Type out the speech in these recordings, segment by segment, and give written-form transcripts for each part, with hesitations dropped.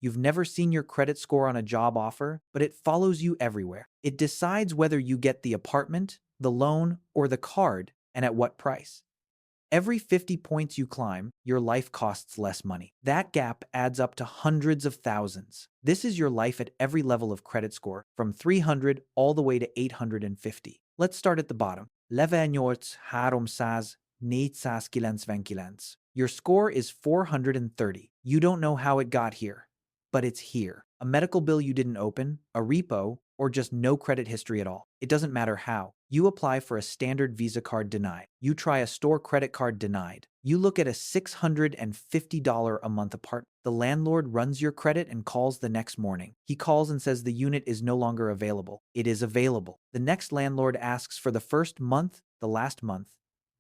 You've never seen your credit score on a job offer, but it follows you everywhere. It decides whether you get the apartment, the loan, or the card, and at what price. Every 50 points you climb, your life costs less money. That gap adds up to hundreds of thousands. This is your life at every level of credit score, from 300 all the way to 850. Let's start at the bottom. Levenyolc háromszáz négyszázkilencvenkilenc. Your score is 430. You don't know how it got here, but it's here. A medical bill you didn't open, a repo, or just no credit history at all. It doesn't matter how. You apply for a standard Visa card denied. You try a store credit card denied. You look at a $650 a month apartment. The landlord runs your credit and calls the next morning. He calls and says the unit is no longer available. It is available. The next landlord asks for the first month, the last month,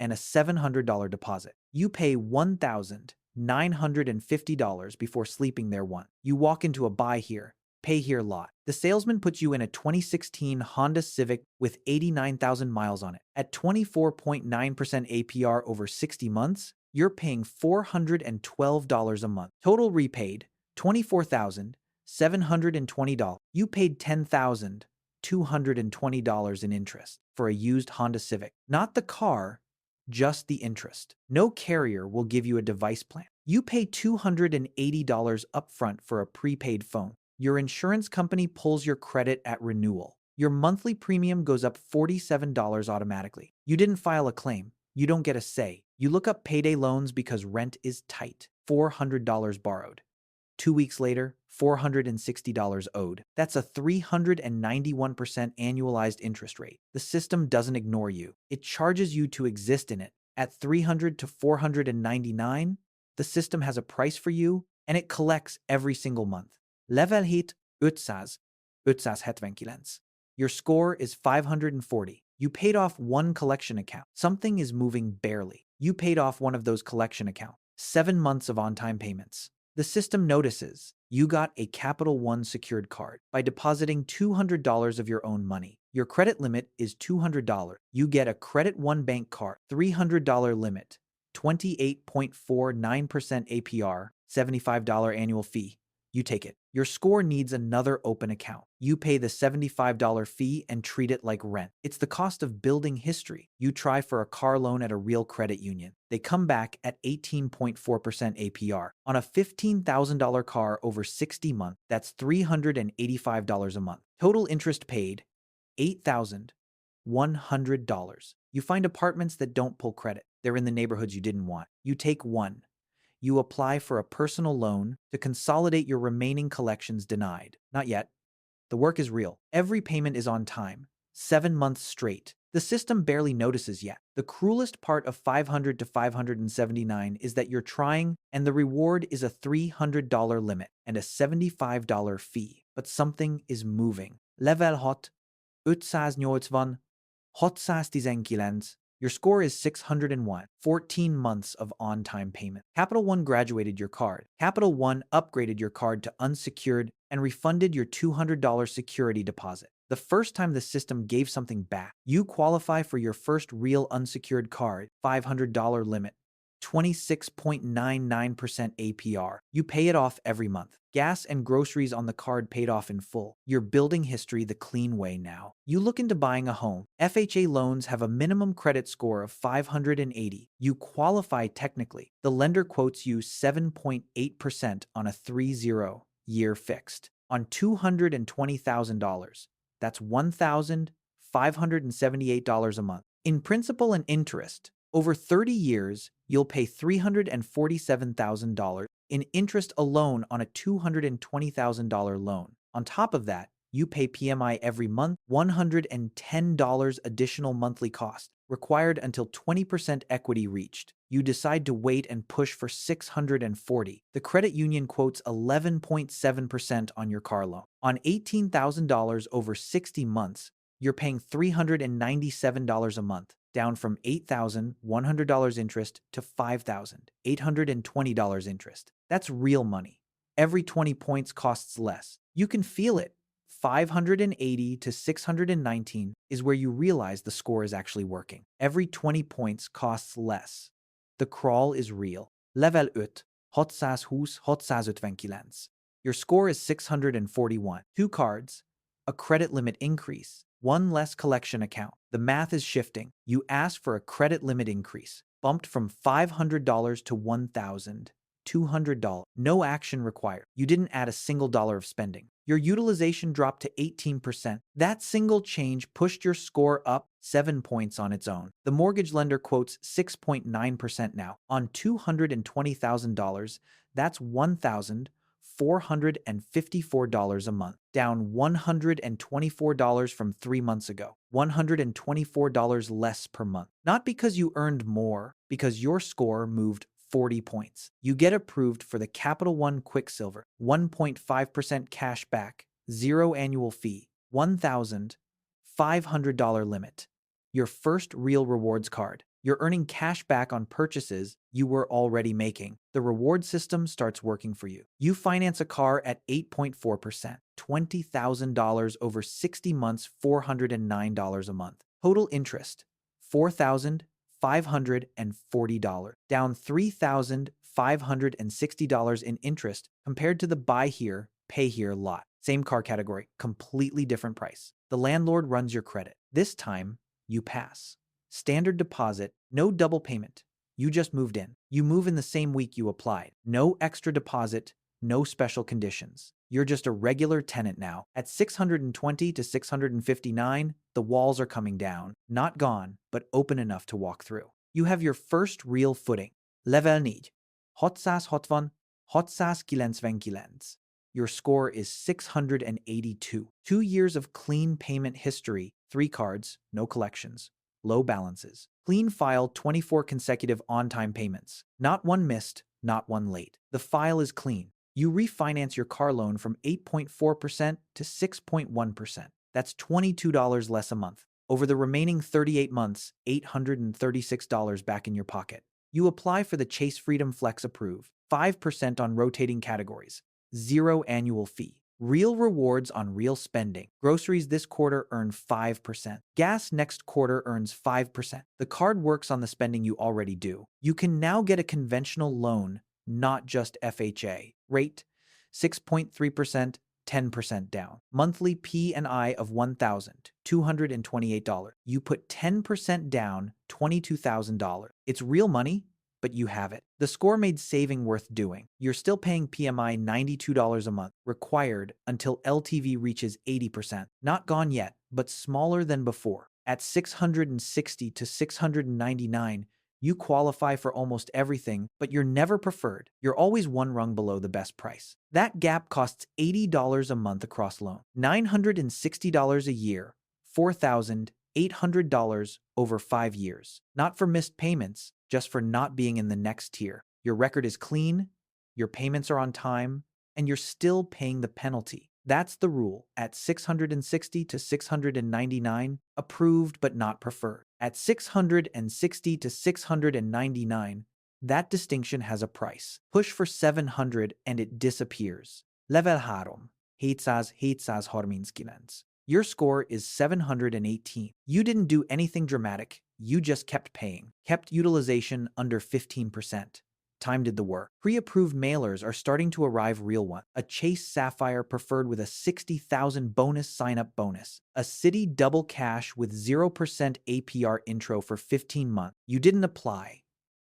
and a $700 deposit. You pay $1,950 before sleeping there once. You walk into a buy here, pay here lot. The salesman puts you in a 2016 Honda Civic with 89,000 miles on it. At 24.9% APR over 60 months, you're paying $412 a month. Total repaid, $24,720. You paid $10,220 in interest for a used Honda Civic. Not the car, just the interest. No carrier will give you a device plan. You pay $280 upfront for a prepaid phone. Your insurance company pulls your credit at renewal. Your monthly premium goes up $47 automatically. You didn't file a claim. You don't get a say. You look up payday loans because rent is tight. $400 borrowed. 2 weeks later, $460 owed. That's a 391% annualized interest rate. The system doesn't ignore you. It charges you to exist in it. At 300 to 499, the system has a price for you, and it collects every single month. Level hit 579. Your score is 540. You paid off one collection account. Something is moving barely. You paid off one of those collection accounts. 7 months of on-time payments. The system notices you got a Capital One secured card. By depositing $200 of your own money, your credit limit is $200. You get a Credit One bank card, $300 limit, 28.49% APR, $75 annual fee. You take it. Your score needs another open account. You pay the $75 fee and treat it like rent. It's the cost of building history. You try for a car loan at a real credit union. They come back at 18.4% APR. On a $15,000 car over 60 months, that's $385 a month. Total interest paid, $8,100. You find apartments that don't pull credit. They're in the neighborhoods you didn't want. You take one. You apply for a personal loan to consolidate your remaining collections denied. Not yet. The work is real. Every payment is on time. 7 months straight. The system barely notices yet. The cruelest part of 500 to 579 is that you're trying, and the reward is a $300 limit and a $75 fee. But something is moving. Level hot 580, hot 619. Your score is 601, 14 months of on-time payment. Capital One graduated your card. Capital One upgraded your card to unsecured and refunded your $200 security deposit. The first time the system gave something back, you qualify for your first real unsecured card, $500 limit, 26.99% APR. You pay it off every month. Gas and groceries on the card paid off in full. You're building history the clean way now. You look into buying a home. FHA loans have a minimum credit score of 580. You qualify technically. The lender quotes you 7.8% on a 30-year fixed. On $220,000. That's $1,578 a month. In principal and interest, over 30 years, you'll pay $347,000 in interest alone on a $220,000 loan. On top of that, you pay PMI every month, $110 additional monthly cost, required until 20% equity reached. You decide to wait and push for 640. The credit union quotes 11.7% on your car loan. On $18,000 over 60 months, you're paying $397 a month, down from $8,100 interest to $5,820 interest. That's real money. Every 20 points costs less. You can feel it. 580 to 619 is where you realize the score is actually working. Every 20 points costs less. The crawl is real. Level 5, 629. Your score is 641. 2 cards, a credit limit increase, one less collection account. The math is shifting. You ask for a credit limit increase, bumped from $500 to $1,200. No action required. You didn't add a single dollar of spending. Your utilization dropped to 18%. That single change pushed your score up 7 points on its own. The mortgage lender quotes 6.9% now. On $220,000, that's $1,454 a month, down $124 from 3 months ago, $124 less per month. Not because you earned more, because your score moved 40 points. You get approved for the Capital One Quicksilver, 1.5% cash back, 0 annual fee, $1,500 limit. Your first real rewards card. You're earning cash back on purchases you were already making. The reward system starts working for you. You finance a car at 8.4%, $20,000 over 60 months, $409 a month. Total interest, $4,540, down $3,560 in interest compared to the buy here, pay here lot. Same car category, completely different price. The landlord runs your credit. This time, you pass. Standard deposit, no double payment. You just moved in. You move in the same week you applied. No extra deposit, no special conditions. You're just a regular tenant now. At 620 to 659, the walls are coming down. Not gone, but open enough to walk through. You have your first real footing. Level need. Hotsas hotvan, hotsas kilens. Your score is 682. 2 years of clean payment history, 3 cards, no collections. Low balances. Clean file, 24 consecutive on-time payments. Not one missed, not one late. The file is clean. You refinance your car loan from 8.4% to 6.1%. That's $22 less a month. Over the remaining 38 months, $836 back in your pocket. You apply for the Chase Freedom Flex Approve. 5% on rotating categories. 0 annual fee. Real rewards on real spending. Groceries this quarter earn 5%. Gas next quarter earns 5%. The card works on the spending you already do. You can now get a conventional loan, not just FHA. Rate, 6.3%, 10% down. Monthly P&I of $1,228. You put 10% down, $22,000. It's real money, but you have it. The score made saving worth doing. You're still paying PMI $92 a month, required until LTV reaches 80%. Not gone yet, but smaller than before. At 660 to 699, you qualify for almost everything, but you're never preferred. You're always one rung below the best price. That gap costs $80 a month across loan, $960 a year, $4,800 over 5 years. Not for missed payments, just for not being in the next tier. Your record is clean, your payments are on time, and you're still paying the penalty. That's the rule. At 660 to 699, approved but not preferred. At 660 to 699, that distinction has a price. Push for 700 and it disappears. Level harom. Hetsas horminskilens. Your score is 718. You didn't do anything dramatic. You just kept paying. Kept utilization under 15%. Time did the work. Pre-approved mailers are starting to arrive. Real one. A Chase Sapphire Preferred with a 60,000 bonus sign-up bonus. A City Double Cash with 0% APR intro for 15 months. You didn't apply.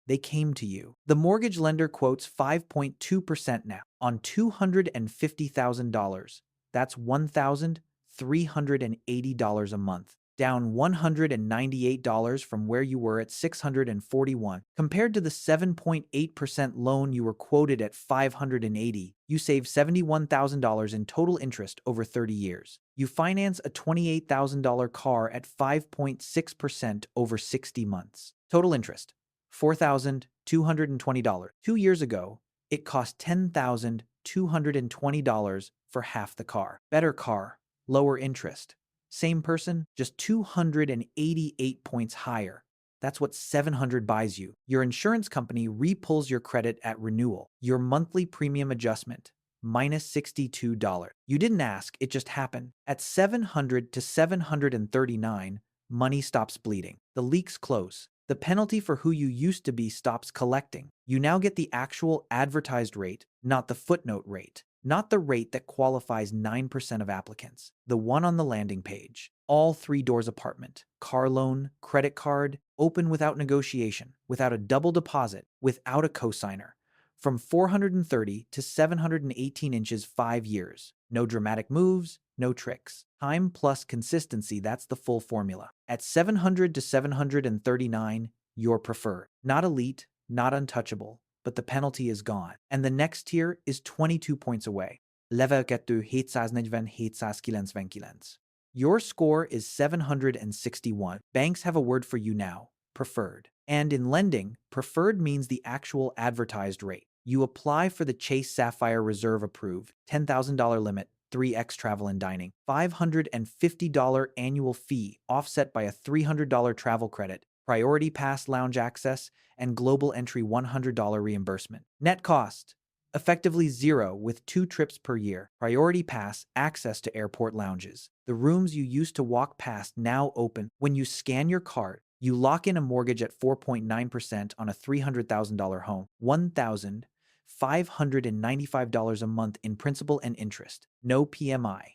They came to you. The mortgage lender quotes 5.2% now on $250,000. That's $1,380 a month. Down $198 from where you were at $641. Compared to the 7.8% loan you were quoted at $580, you save $71,000 in total interest over 30 years. You finance a $28,000 car at 5.6% over 60 months. Total interest, $4,220. 2 years ago, it cost $10,220 for half the car. Better car, lower interest. Same person, just 288 points higher. That's what 700 buys you. Your insurance company repulls your credit at renewal. Your monthly premium adjustment, minus $62. You didn't ask, it just happened. At 700 to 739, money stops bleeding. The leaks close. The penalty for who you used to be stops collecting. You now get the actual advertised rate, not the footnote rate. not the rate that qualifies 9% of applicants. The one on the landing page. All 3 doors apartment, car loan, credit card, open without negotiation, without a double deposit, without a cosigner. From 430 to 718 inches 5 years. No dramatic moves, no tricks. Time plus consistency, that's the full formula. At 700 to 739, you're preferred. Not elite, not untouchable, but the penalty is gone. And the next tier is 22 points away. Level 2 740 Your score is 761. Banks have a word for you now, preferred. And in lending, preferred means the actual advertised rate. You apply for the Chase Sapphire Reserve approved, $10,000 limit, 3x travel and dining, $550 annual fee offset by a $300 travel credit, priority pass lounge access, and global entry $100 reimbursement. Net cost, effectively zero with 2 trips per year. Priority pass, access to airport lounges. The rooms you used to walk past now open. When you scan your card, you lock in a mortgage at 4.9% on a $300,000 home, $1,595 a month in principal and interest. No PMI.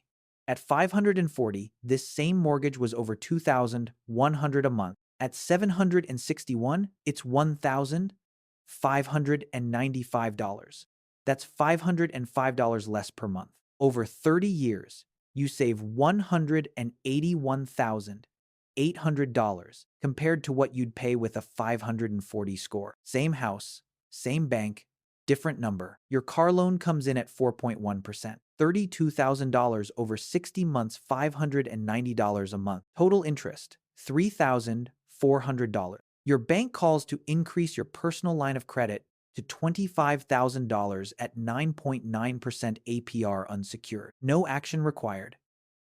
At 540, this same mortgage was over $2,100 a month. At 761, it's $1,595. That's $505 less per month. Over 30 years, you save $181,800 compared to what you'd pay with a 540 score. Same house, same bank, different number. Your car loan comes in at 4.1%. $32,000 over 60 months, $590 a month. Total interest, $3,400. Your bank calls to increase your personal line of credit to $25,000 at 9.9% APR unsecured. No action required.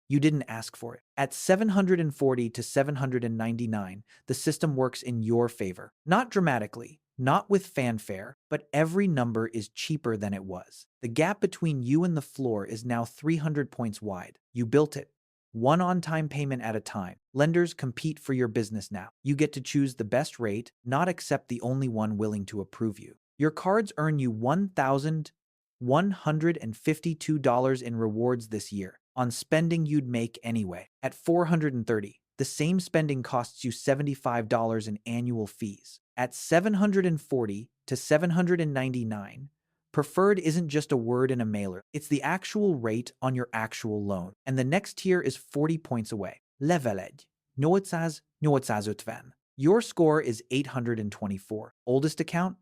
You didn't ask for it. At 740 to 799, the system works in your favor. Not dramatically, not with fanfare, but every number is cheaper than it was. The gap between you and the floor is now 300 points wide. You built it. One on-time payment at a time. Lenders compete for your business now. You get to choose the best rate, not accept the only one willing to approve you. Your cards earn you $1,152 in rewards this year on spending you'd make anyway. At 430, the same spending costs you $75 in annual fees. At 740 to 799, preferred isn't just a word in a mailer. It's the actual rate on your actual loan. And the next tier is 40 points away. Leveled. Noetsaz utven. Your score is 824. Oldest account?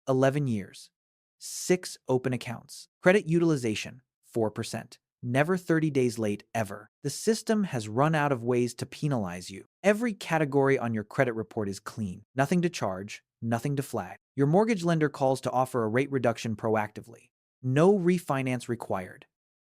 11 years. 6 open accounts. Credit utilization, 4%. Never 30 days late, ever. The system has run out of ways to penalize you. Every category on your credit report is clean. Nothing to charge, nothing to flag. Your mortgage lender calls to offer a rate reduction proactively. No refinance required.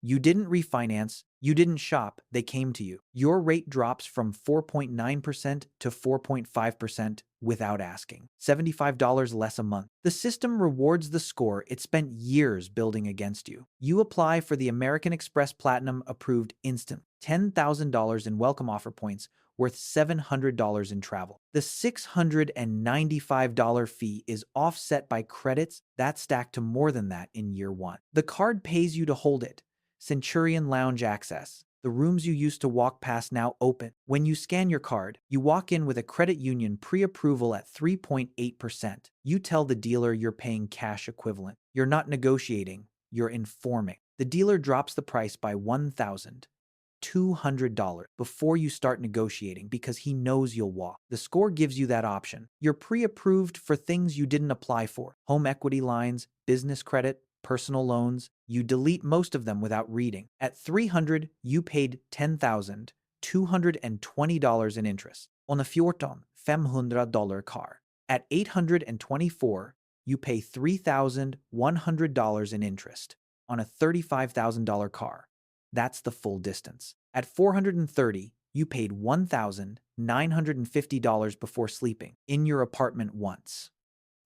You didn't refinance, you didn't shop, they came to you. Your rate drops from 4.9% to 4.5% without asking. $75 less a month. The system rewards the score it spent years building against you. You apply for the American Express Platinum approved instant. $10,000 in welcome offer points worth $700 in travel. The $695 fee is offset by credits that stack to more than that in year 1. The card pays you to hold it. Centurion Lounge access. The rooms you used to walk past now open. When you scan your card, you walk in with a credit union pre-approval at 3.8%. You tell the dealer you're paying cash equivalent. You're not negotiating, you're informing. The dealer drops the price by $1,200 before you start negotiating because he knows you'll walk. The score gives you that option. You're pre-approved for things you didn't apply for. Home equity lines, business credit, personal loans. You delete most of them without reading. At 300, you paid $10,220 in interest on a $1,500 car. At 824, you pay $3,100 in interest on a $35,000 car. That's the full distance. At 430, you paid $1,950 before sleeping in your apartment once.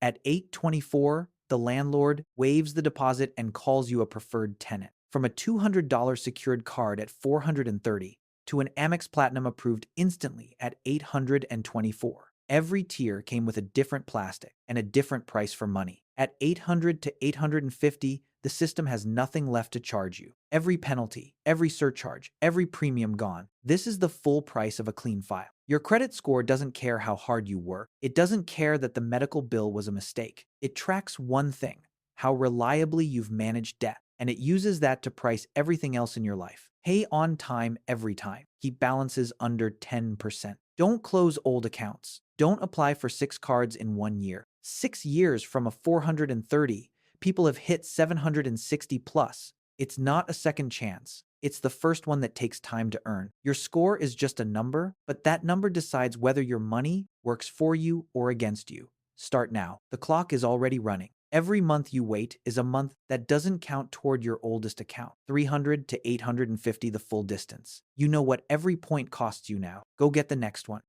At 824, the landlord waives the deposit and calls you a preferred tenant. From a $200 secured card at 430 to an Amex Platinum approved instantly at 824. Every tier came with a different plastic and a different price for money. At 800 to 850, the system has nothing left to charge you. Every penalty, every surcharge, every premium gone. This is the full price of a clean file. Your credit score doesn't care how hard you work. It doesn't care that the medical bill was a mistake. It tracks one thing: how reliably you've managed debt. And it uses that to price everything else in your life. Pay on time every time. Keep balances under 10%. Don't close old accounts. Don't apply for 6 cards in 1 year. 6 years from a 430, people have hit 760 plus. It's not a second chance. It's the first one that takes time to earn. Your score is just a number, but that number decides whether your money works for you or against you. Start now. The clock is already running. Every month you wait is a month that doesn't count toward your oldest account. 300 to 850, the full distance. You know what every point costs you now. Go get the next one.